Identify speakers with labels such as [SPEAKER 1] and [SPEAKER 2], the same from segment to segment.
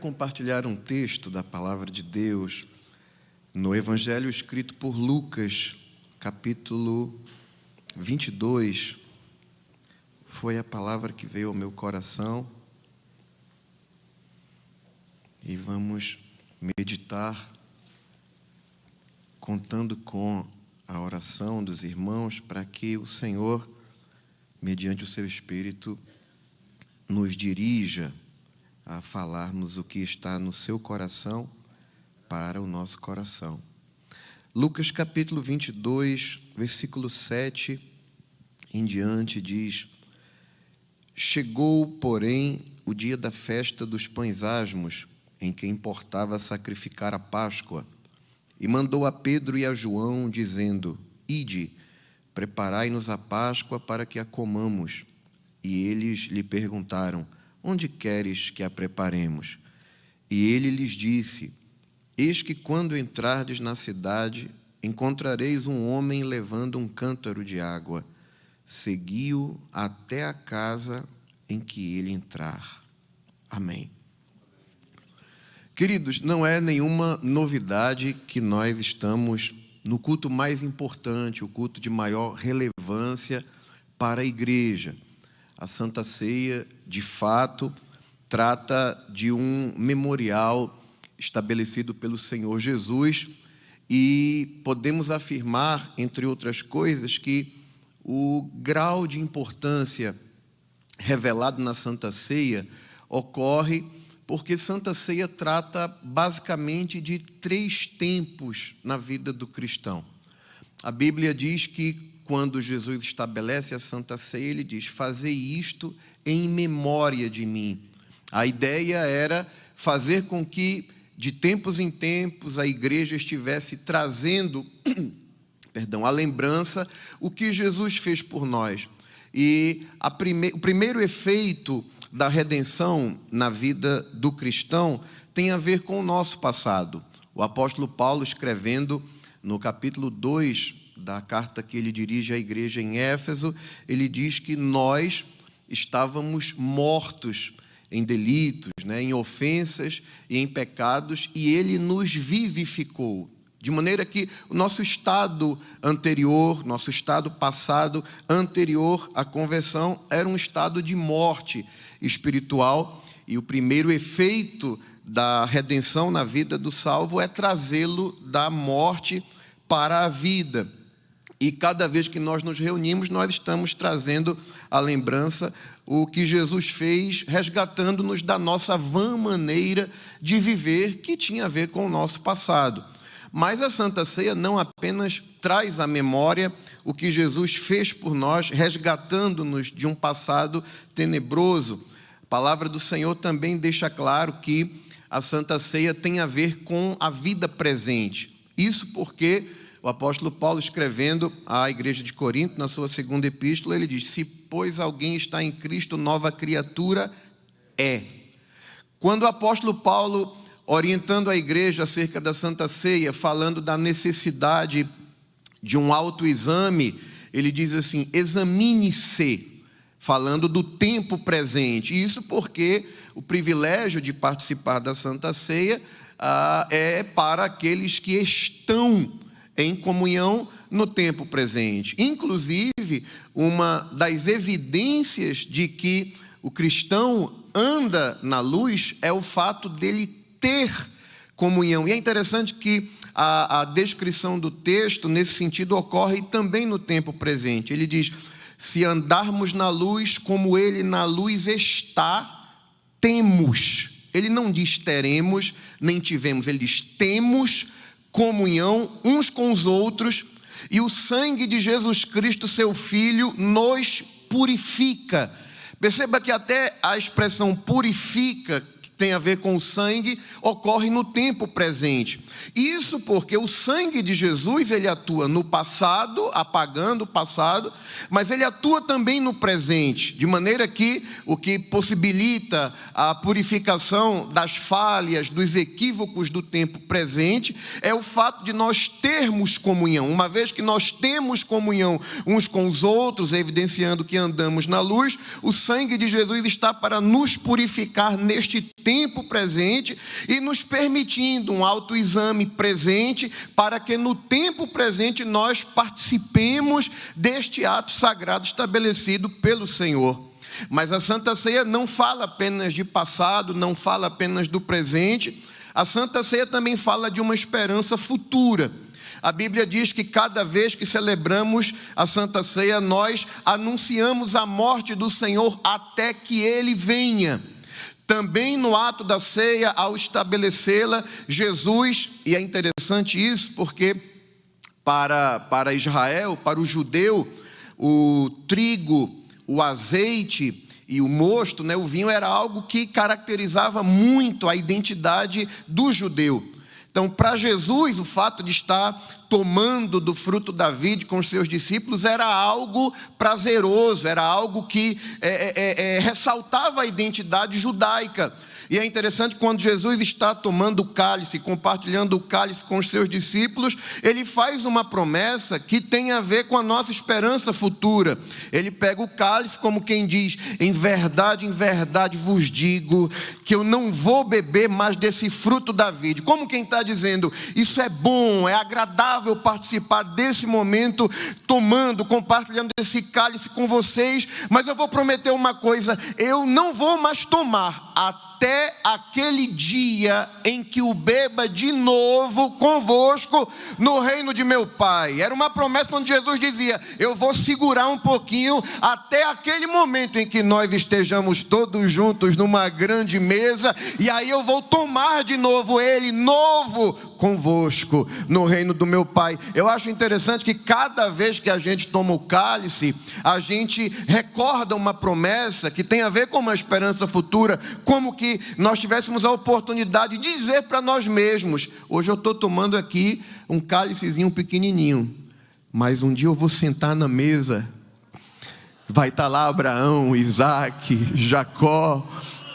[SPEAKER 1] Compartilhar um texto da palavra de Deus no Evangelho escrito por Lucas, capítulo 22. Foi a palavra que veio ao meu coração e vamos meditar contando com a oração dos irmãos para que o Senhor, mediante o seu Espírito, nos dirija a falarmos o que está no seu coração para o nosso coração. Lucas capítulo 22, versículo 7 em diante diz: Chegou, porém, o dia da festa dos pães asmos, em que importava sacrificar a Páscoa, e mandou a Pedro e a João, dizendo: Ide, preparai-nos a Páscoa para que a comamos. E eles lhe perguntaram: Onde queres que a preparemos? E ele lhes disse: Eis que quando entrardes na cidade, encontrareis um homem levando um cântaro de água. Segui-o até a casa em que ele entrar. Amém. Queridos, não é nenhuma novidade que nós estamos no culto mais importante, o culto de maior relevância para a igreja. A Santa Ceia, de fato, trata de um memorial estabelecido pelo Senhor Jesus e podemos afirmar, entre outras coisas, que o grau de importância revelado na Santa Ceia ocorre porque Santa Ceia trata basicamente de 3 tempos na vida do cristão. A Bíblia diz que quando Jesus estabelece a Santa Ceia, ele diz: fazei isto em memória de mim. A ideia era fazer com que, de tempos em tempos, a igreja estivesse trazendo a lembrança, o que Jesus fez por nós. E o primeiro efeito da redenção na vida do cristão tem a ver com o nosso passado. O apóstolo Paulo, escrevendo no capítulo 2 da carta que ele dirige à igreja em Éfeso, ele diz que nós estávamos mortos em delitos, em ofensas e em pecados, e ele nos vivificou. De maneira que o nosso estado anterior, nosso estado passado anterior à conversão, era um estado de morte espiritual, e o primeiro efeito da redenção na vida do salvo é trazê-lo da morte para a vida. E cada vez que nós nos reunimos, nós estamos trazendo à lembrança o que Jesus fez, resgatando-nos da nossa vã maneira de viver, que tinha a ver com o nosso passado. Mas a Santa Ceia não apenas traz à memória o que Jesus fez por nós, resgatando-nos de um passado tenebroso. A palavra do Senhor também deixa claro que a Santa Ceia tem a ver com a vida presente. Isso porque o apóstolo Paulo, escrevendo à igreja de Corinto, na sua segunda epístola, ele diz: se, pois, alguém está em Cristo, nova criatura é. Quando o apóstolo Paulo, orientando a igreja acerca da Santa Ceia, falando da necessidade de um autoexame, ele diz assim: examine-se, falando do tempo presente. Isso porque o privilégio de participar da Santa Ceia é para aqueles que estão em comunhão no tempo presente. Inclusive, uma das evidências de que o cristão anda na luz é o fato dele ter comunhão. E é interessante que a descrição do texto, nesse sentido, ocorre também no tempo presente. Ele diz: se andarmos na luz como ele na luz está, temos. Ele não diz teremos, nem tivemos. Ele diz: temos comunhão uns com os outros, e o sangue de Jesus Cristo, seu Filho, nos purifica. Perceba que até a expressão purifica, tem a ver com o sangue, ocorre no tempo presente. Isso porque o sangue de Jesus, ele atua no passado, apagando o passado, mas ele atua também no presente, de maneira que o que possibilita a purificação das falhas, dos equívocos do tempo presente, é o fato de nós termos comunhão. Uma vez que nós temos comunhão uns com os outros, evidenciando que andamos na luz, o sangue de Jesus está para nos purificar neste tempo tempo presente e nos permitindo um autoexame presente para que no tempo presente nós participemos deste ato sagrado estabelecido pelo Senhor. Mas a Santa Ceia não fala apenas de passado, não fala apenas do presente. A Santa Ceia também fala de uma esperança futura. A Bíblia diz que cada vez que celebramos a Santa Ceia, nós anunciamos a morte do Senhor até que Ele venha. Também no ato da ceia, ao estabelecê-la, Jesus, e é interessante isso, porque para Israel, para o judeu, o trigo, o azeite e o mosto, o vinho era algo que caracterizava muito a identidade do judeu. Então, para Jesus, o fato de estar tomando do fruto da vide com os seus discípulos era algo prazeroso, era algo que ressaltava a identidade judaica. E é interessante, quando Jesus está tomando o cálice, compartilhando o cálice com os seus discípulos, ele faz uma promessa que tem a ver com a nossa esperança futura. Ele pega o cálice como quem diz: em verdade vos digo que eu não vou beber mais desse fruto da vide. Como quem está dizendo: isso é bom, é agradável participar desse momento, tomando, compartilhando esse cálice com vocês, mas eu vou prometer uma coisa: eu não vou mais tomar até aquele dia em que o beba de novo convosco no reino de meu Pai. Era uma promessa onde Jesus dizia: eu vou segurar um pouquinho até aquele momento em que nós estejamos todos juntos numa grande mesa, e aí eu vou tomar de novo ele novo convosco no reino do meu Pai. Eu acho interessante que cada vez que a gente toma o cálice, a gente recorda uma promessa que tem a ver com uma esperança futura, como que nós tivéssemos a oportunidade de dizer para nós mesmos: hoje eu estou tomando aqui um cálicezinho pequenininho, mas um dia eu vou sentar na mesa, vai estar lá Abraão, Isaac, Jacó,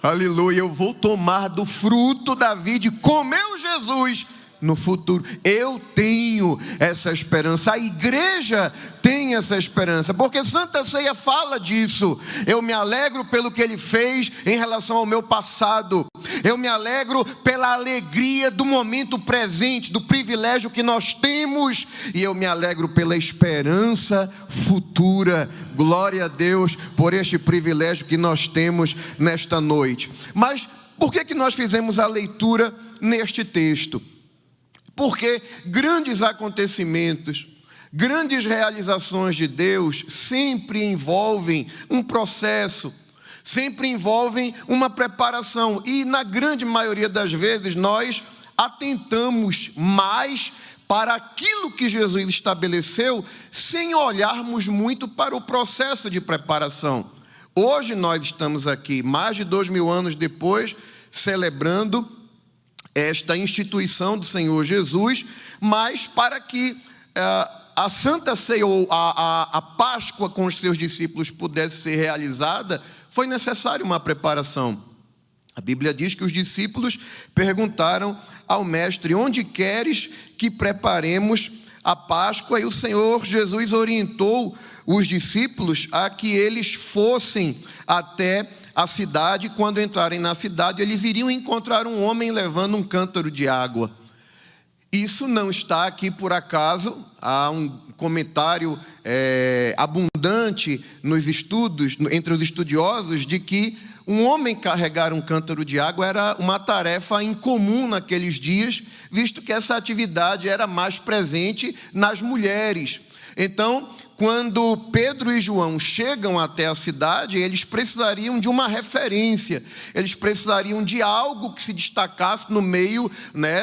[SPEAKER 1] aleluia, eu vou tomar do fruto da vide, comeu Jesus no futuro. Eu tenho essa esperança, a igreja tem essa esperança, porque Santa Ceia fala disso. Eu me alegro pelo que Ele fez em relação ao meu passado, eu me alegro pela alegria do momento presente, do privilégio que nós temos, e eu me alegro pela esperança futura. Glória a Deus por este privilégio que nós temos nesta noite. Mas por que nós fizemos a leitura neste texto? Porque grandes acontecimentos, grandes realizações de Deus sempre envolvem um processo, sempre envolvem uma preparação. E na grande maioria das vezes nós atentamos mais para aquilo que Jesus estabeleceu, sem olharmos muito para o processo de preparação. Hoje nós estamos aqui, mais de 2000 anos depois, celebrando esta instituição do Senhor Jesus, mas para que a Santa Ceia ou a Páscoa com os seus discípulos pudesse ser realizada, foi necessária uma preparação. A Bíblia diz que os discípulos perguntaram ao mestre: onde queres que preparemos a Páscoa? E o Senhor Jesus orientou os discípulos a que eles fossem até a cidade. Quando entrarem na cidade, eles iriam encontrar um homem levando um cântaro de água. Isso não está aqui por acaso. Há um comentário abundante nos estudos, entre os estudiosos, de que um homem carregar um cântaro de água era uma tarefa incomum naqueles dias, visto que essa atividade era mais presente nas mulheres. Então, quando Pedro e João chegam até a cidade, eles precisariam de uma referência, eles precisariam de algo que se destacasse no meio,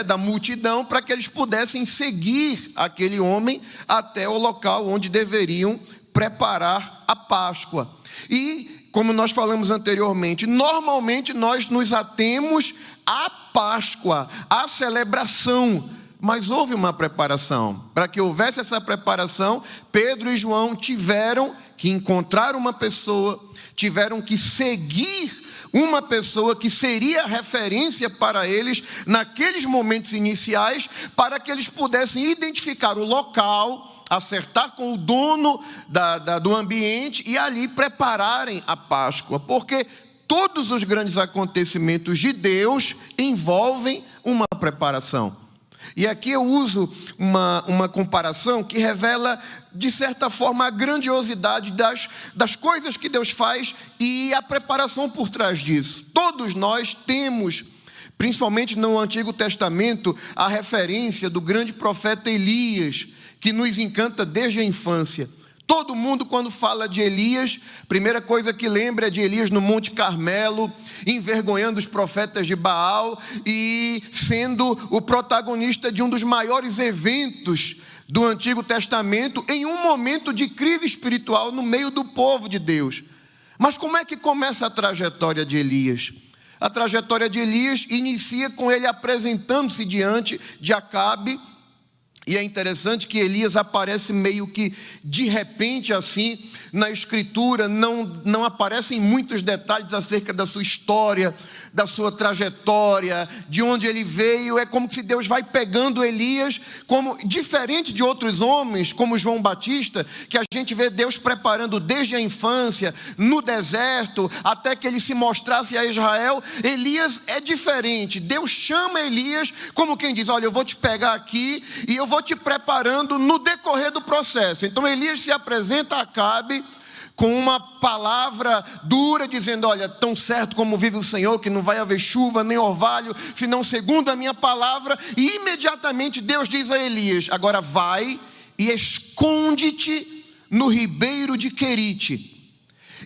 [SPEAKER 1] da multidão, para que eles pudessem seguir aquele homem até o local onde deveriam preparar a Páscoa. E, como nós falamos anteriormente, normalmente nós nos atemos à Páscoa, à celebração. Mas houve uma preparação. Para que houvesse essa preparação, Pedro e João tiveram que encontrar uma pessoa, tiveram que seguir uma pessoa que seria referência para eles naqueles momentos iniciais, para que eles pudessem identificar o local, acertar com o dono do ambiente e ali prepararem a Páscoa. Porque todos os grandes acontecimentos de Deus envolvem uma preparação. E aqui eu uso uma comparação que revela, de certa forma, a grandiosidade das coisas que Deus faz e a preparação por trás disso. Todos nós temos, principalmente no Antigo Testamento, a referência do grande profeta Elias, que nos encanta desde a infância. Todo mundo, quando fala de Elias, a primeira coisa que lembra é de Elias no Monte Carmelo, envergonhando os profetas de Baal e sendo o protagonista de um dos maiores eventos do Antigo Testamento em um momento de crise espiritual no meio do povo de Deus. Mas como é que começa a trajetória de Elias? A trajetória de Elias inicia com ele apresentando-se diante de Acabe. E é interessante que Elias aparece meio que de repente assim na escritura, não aparecem muitos detalhes acerca da sua história, da sua trajetória, de onde ele veio. É como se Deus vai pegando Elias, como diferente de outros homens, como João Batista, que a gente vê Deus preparando desde a infância, no deserto, até que ele se mostrasse a Israel. Elias é diferente. Deus chama Elias como quem diz: olha, eu vou te pegar aqui e eu vou te preparando no decorrer do processo. Então Elias se apresenta a Acabe com uma palavra dura, dizendo: olha, tão certo como vive o Senhor, que não vai haver chuva nem orvalho, senão segundo a minha palavra. E imediatamente Deus diz a Elias: agora vai e esconde-te no ribeiro de Querite.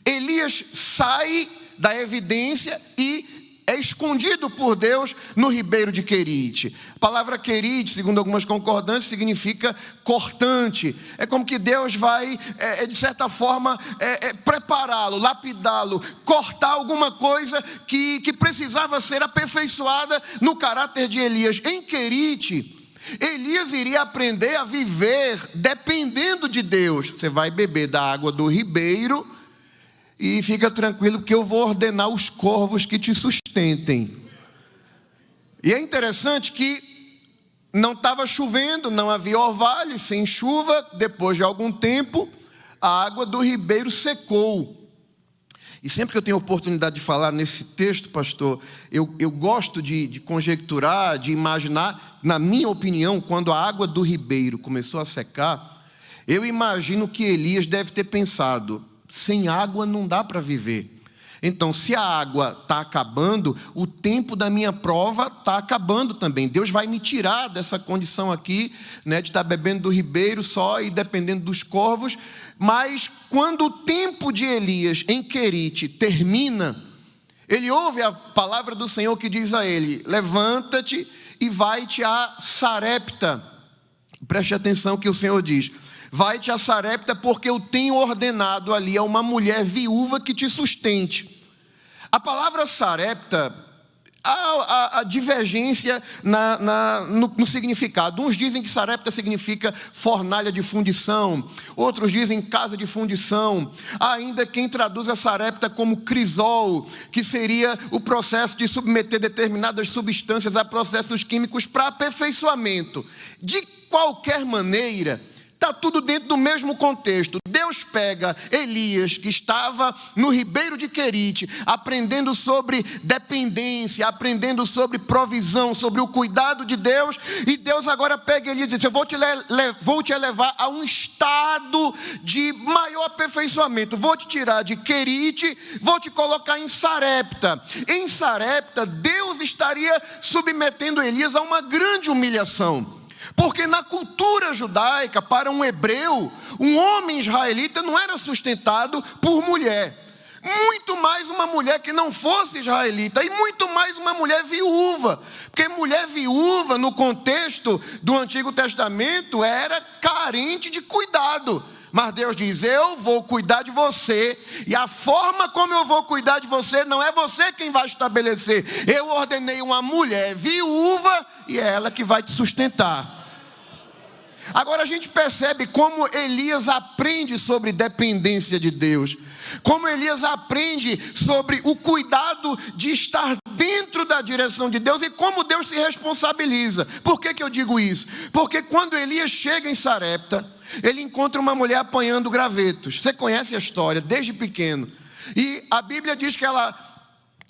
[SPEAKER 1] Elias sai da evidência e é escondido por Deus no ribeiro de Querite. A palavra Querite, segundo algumas concordâncias, significa cortante. É como que Deus vai, de certa forma, prepará-lo, lapidá-lo, cortar alguma coisa que precisava ser aperfeiçoada no caráter de Elias. Em Querite, Elias iria aprender a viver dependendo de Deus. Você vai beber da água do ribeiro e fica tranquilo, porque eu vou ordenar os corvos que te sustentem. E é interessante que não estava chovendo, não havia orvalho, sem chuva. Depois de algum tempo, a água do ribeiro secou. E sempre que eu tenho oportunidade de falar nesse texto, pastor, eu gosto de conjecturar, de imaginar. Na minha opinião, quando a água do ribeiro começou a secar, eu imagino que Elias deve ter pensado: sem água não dá para viver. Então, se a água está acabando, o tempo da minha prova está acabando também. Deus vai me tirar dessa condição aqui, né, de estar bebendo do ribeiro só e dependendo dos corvos. Mas quando o tempo de Elias em Querite termina, ele ouve a palavra do Senhor que diz a ele: levanta-te e vai-te a Sarepta. Preste atenção que o Senhor diz: vai-te a Sarepta, porque eu tenho ordenado ali a uma mulher viúva que te sustente. A palavra Sarepta, há divergência no significado. Uns dizem que Sarepta significa fornalha de fundição, outros dizem casa de fundição. Há ainda quem traduz a Sarepta como crisol, que seria o processo de submeter determinadas substâncias a processos químicos para aperfeiçoamento. De qualquer maneira, está tudo dentro do mesmo contexto. Deus pega Elias, que estava no ribeiro de Querite, aprendendo sobre dependência, aprendendo sobre provisão, sobre o cuidado de Deus. E Deus agora pega Elias e diz: eu vou te levar a um estado de maior aperfeiçoamento. Vou te tirar de Querite, vou te colocar em Sarepta. Em Sarepta, Deus estaria submetendo Elias a uma grande humilhação. Porque na cultura judaica, para um hebreu, um homem israelita não era sustentado por mulher. Muito mais uma mulher que não fosse israelita, e muito mais uma mulher viúva. Porque mulher viúva, no contexto do Antigo Testamento, era carente de cuidado. Mas Deus diz: eu vou cuidar de você, e a forma como eu vou cuidar de você, não é você quem vai estabelecer. Eu ordenei uma mulher viúva, e é ela que vai te sustentar. Agora a gente percebe como Elias aprende sobre dependência de Deus, como Elias aprende sobre o cuidado de estar dentro da direção de Deus e como Deus se responsabiliza. Por que eu digo isso? Porque quando Elias chega em Sarepta, ele encontra uma mulher apanhando gravetos. Você conhece a história desde pequeno. E a Bíblia diz que ela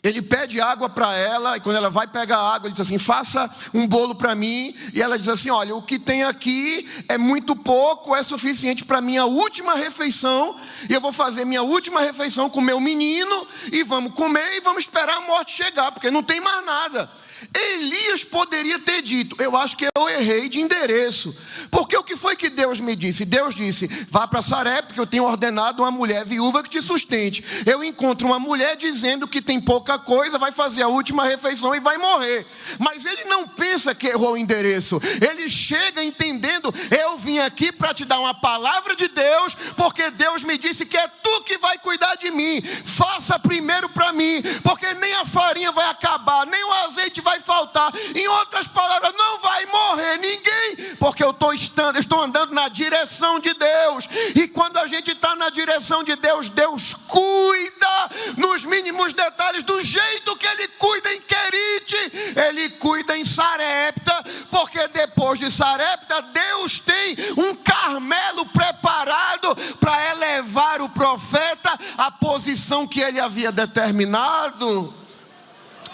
[SPEAKER 1] Ele pede água para ela, e quando ela vai pegar a água, ele diz assim: faça um bolo para mim. E ela diz assim: olha, o que tem aqui é muito pouco, é suficiente para minha última refeição. E eu vou fazer minha última refeição com meu menino, e vamos comer e vamos esperar a morte chegar, porque não tem mais nada. Elias poderia ter dito: eu acho que eu errei de endereço. Porque o que foi que Deus me disse? Deus disse: vá para Sarepta, que eu tenho ordenado uma mulher viúva que te sustente. Eu encontro uma mulher dizendo que tem pouca coisa, vai fazer a última refeição e vai morrer. Mas ele não pensa que errou o endereço. Ele chega entendendo: eu vim aqui para te dar uma palavra de Deus, porque Deus me disse que é tu que vai cuidar de mim. Faça primeiro para mim, porque nem a farinha vai acabar, nem o azeite vai faltar. Em outras palavras, não vai morrer ninguém, porque eu estou andando na direção de Deus. E quando a gente está na direção de Deus, Deus cuida nos mínimos detalhes, do jeito que Ele cuida em Querite, Ele cuida em Sarepta, porque depois de Sarepta, Deus tem um Carmelo preparado para elevar o profeta à posição que Ele havia determinado.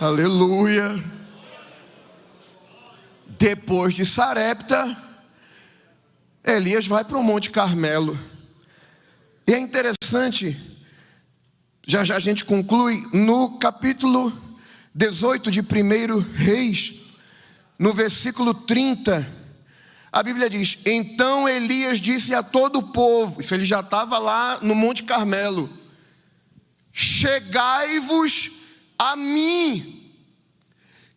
[SPEAKER 1] Aleluia. Depois de Sarepta, Elias vai para o Monte Carmelo. E é interessante, já a gente conclui, no capítulo 18 de 1 Reis, no versículo 30, a Bíblia diz: então Elias disse a todo o povo, isso ele já estava lá no Monte Carmelo: chegai-vos a mim.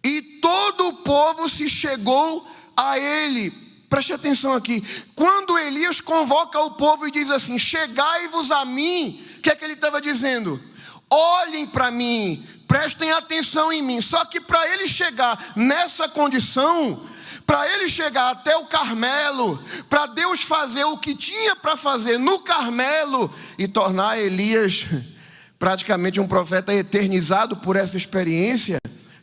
[SPEAKER 1] E todo o povo se chegou a ele. Preste atenção aqui. Quando Elias convoca o povo e diz assim: chegai-vos a mim, o que é que ele estava dizendo? Olhem para mim, prestem atenção em mim. Só que para ele chegar nessa condição, para ele chegar até o Carmelo, para Deus fazer o que tinha para fazer no Carmelo e tornar Elias praticamente um profeta eternizado por essa experiência,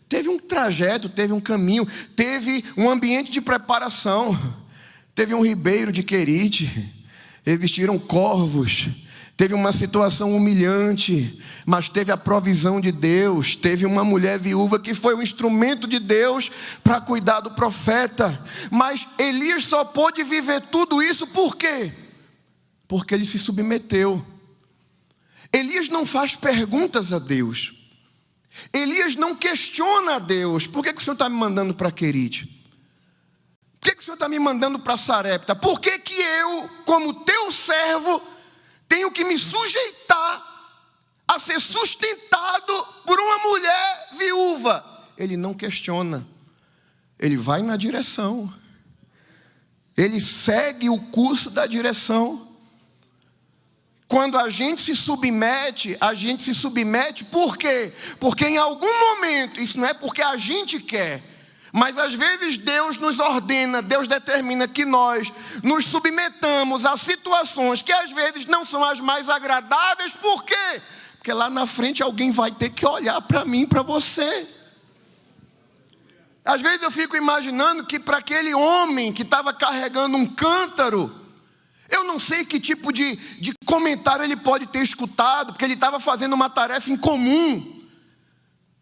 [SPEAKER 1] teve um trajeto, teve um caminho, teve um ambiente de preparação. Teve um ribeiro de Querite, existiram corvos, teve uma situação humilhante, mas teve a provisão de Deus. Teve uma mulher viúva que foi um instrumento de Deus para cuidar do profeta. Mas Elias só pôde viver tudo isso por quê? Porque ele se submeteu. Elias não faz perguntas a Deus. Elias não questiona a Deus: por que o Senhor está me mandando para Querite? Por que o Senhor está me mandando para Sarepta? Por que eu, como teu servo, tenho que me sujeitar a ser sustentado por uma mulher viúva? Ele não questiona, ele vai na direção, ele segue o curso da direção. Quando a gente se submete por quê? Porque em algum momento, isso não é porque a gente quer, mas às vezes Deus nos ordena, Deus determina que nós nos submetamos a situações que às vezes não são as mais agradáveis. Por quê? Porque lá na frente alguém vai ter que olhar para mim, para você. Às vezes eu fico imaginando que para aquele homem que estava carregando um cântaro, eu não sei que tipo de comentário ele pode ter escutado, porque ele estava fazendo uma tarefa incomum.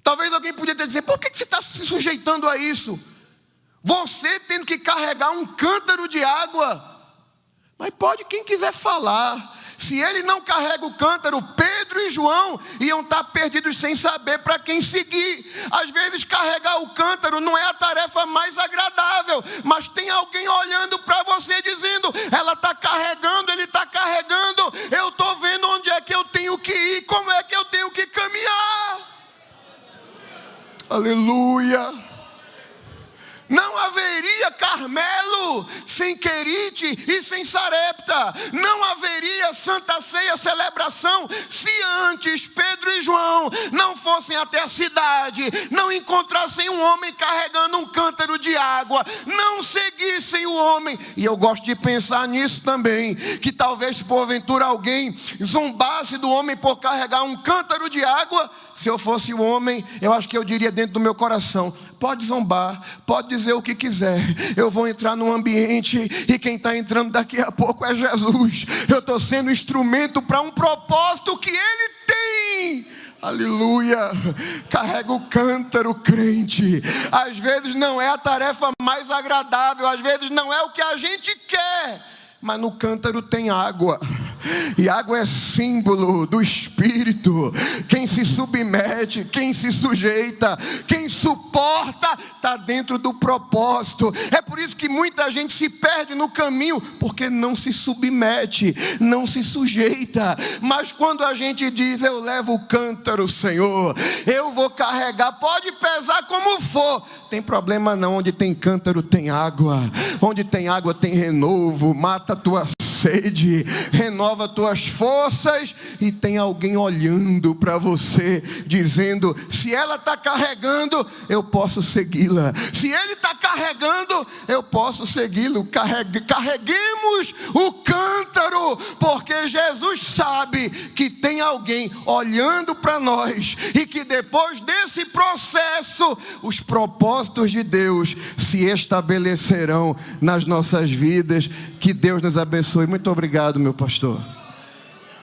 [SPEAKER 1] Talvez alguém podia ter dizer: por que você está se sujeitando a isso? Você tendo que carregar um cântaro de água. Mas pode quem quiser falar. Se ele não carrega o cântaro, Pedro e João iam estar perdidos sem saber para quem seguir. Às vezes carregar o cântaro não é a tarefa mais agradável, mas tem alguém olhando para você dizendo: ela está carregando, ele está carregando, eu estou vendo onde é que eu tenho que ir, como é que eu tenho que caminhar. Aleluia. Não haveria Carmelo sem Querite e sem Sarepta. Não haveria Santa Ceia, celebração, se antes Pedro e João não fossem até a cidade, não encontrassem um homem carregando um cântaro de água, não seguissem o homem. E eu gosto de pensar nisso também, que talvez porventura alguém zombasse do homem por carregar um cântaro de água. Se eu fosse o homem, eu acho que eu diria dentro do meu coração: pode zombar, pode dizer o que quiser, eu vou entrar num ambiente e quem está entrando daqui a pouco é Jesus. Eu estou sendo instrumento para um propósito que Ele tem.
[SPEAKER 2] Aleluia. Carrega o cântaro, crente. Às vezes não é a tarefa mais agradável, às vezes não é o que a gente quer, mas no cântaro tem água. E água é símbolo do Espírito. Quem se submete, quem se sujeita, quem suporta, está dentro do propósito. É por isso que muita gente se perde no caminho, porque não se submete, não se sujeita. Mas quando a gente diz, eu levo o cântaro, Senhor, eu vou carregar, pode pesar como for, tem problema não. Onde tem cântaro tem água, onde tem água tem renovo, mata a tua sede, renova tuas forças, e tem alguém olhando para você, dizendo, se ela está carregando, eu posso segui-la. Se ele está carregando, eu posso segui-lo. Carreguemos o cântaro, porque Jesus sabe que tem alguém olhando para nós, e que depois desse processo, os propósitos de Deus se estabelecerão nas nossas vidas. Que Deus nos abençoe. Muito obrigado, meu pastor.